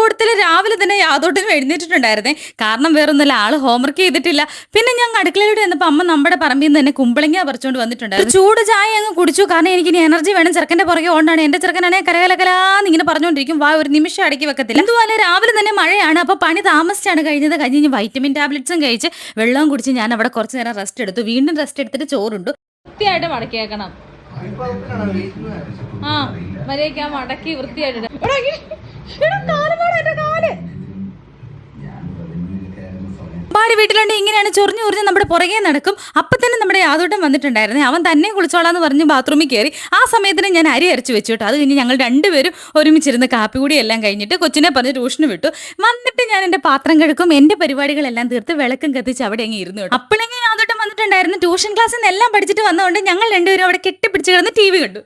കൂട്ടത്തിൽ രാവിലെ തന്നെ യാതോട്ടിനും എഴുന്നേറ്റിട്ടുണ്ടായിരുന്നേ. കാരണം വേറൊന്നുമല്ല, ആള് ഹോംവർക്ക് ചെയ്തിട്ടില്ല. പിന്നെ ഞങ്ങൾ അടുക്കളയിലൂടെ വന്നപ്പോൾ അമ്മ നമ്മുടെ പറമ്പിൽ നിന്ന് തന്നെ കുമ്പളങ്ങ പറിച്ചുകൊണ്ട് വന്നിട്ടുണ്ടായിരുന്നു. ചൂട് ചായ അങ്ങ് കുടിച്ചു. കാരണം എനിക്ക് ഇനി എനർജി വേണം. ചെറുക്കന്റെ പുറകെ ഓണ്ടാണ്. എന്റെ ചെറുക്കനാണെങ്കിൽ കരകലകലാന്ന് ഇങ്ങനെ പറഞ്ഞുകൊണ്ടിരിക്കും. ഒരു നിമിഷം അടക്കി വെക്കത്തില്ല. എന്തുപോലെ രാവിലെ തന്നെ മഴയാണ്. അപ്പൊ പണി താമസിച്ചാണ് കഴിഞ്ഞത്. കഴിഞ്ഞ് വൈറ്റമിൻ ടാബ്ലറ്റ്സും കഴിച്ച് വെള്ളവും കുടിച്ച് ഞാൻ അവിടെ കുറച്ച് നേരം റെസ്റ്റ് എടുത്തു. വീണ്ടും റെസ്റ്റ് എടുത്തിട്ട് ചോറുണ്ടു. വൃത്തിയായിട്ട് മടക്കിയേക്കണം. മര്യാദയ്ക്ക് മടക്കി വൃത്തിയായിട്ട്. പാടി വീട്ടിലുണ്ട് ഇങ്ങനെയാണ് ചൊറിഞ്ഞു കുറിഞ്ഞ് നമ്മുടെ പുറകെ നടക്കും. അപ്പം തന്നെ നമ്മുടെ യാതോട്ടം വന്നിട്ടുണ്ടായിരുന്നേ. അവൻ തന്നെ കുളിച്ചോളാന്ന് പറഞ്ഞ് ബാത്റൂമിൽ കയറി. ആ സമയത്തിന് ഞാൻ അരി അരച്ച് വെച്ചു കേട്ടോ. അത് കഴിഞ്ഞ് ഞങ്ങൾ രണ്ടുപേരും ഒരുമിച്ചിരുന്ന് കാപ്പികൂടി എല്ലാം കഴിഞ്ഞിട്ട് കൊച്ചിനെ പറഞ്ഞ് ട്യൂഷന് വിട്ടു. വന്നിട്ട് ഞാൻ എൻ്റെ പാത്രം കഴുക്കും, എൻ്റെ പരിപാടികളെല്ലാം തീർത്ത് വിളക്കും കത്തിച്ച് അവിടെ അങ്ങ് ഇരുന്നു കേട്ടോ. അപ്പോഴെങ്കിൽ യാതോട്ടം വന്നിട്ടുണ്ടായിരുന്നു. ട്യൂഷൻ ക്ലാസ്സിൽ നിന്ന് എല്ലാം പഠിച്ചിട്ട് വന്നതുകൊണ്ട് ഞങ്ങൾ രണ്ടുപേരും അവിടെ കെട്ടിപ്പിടിച്ച് കിടന്ന് TV കണ്ടു.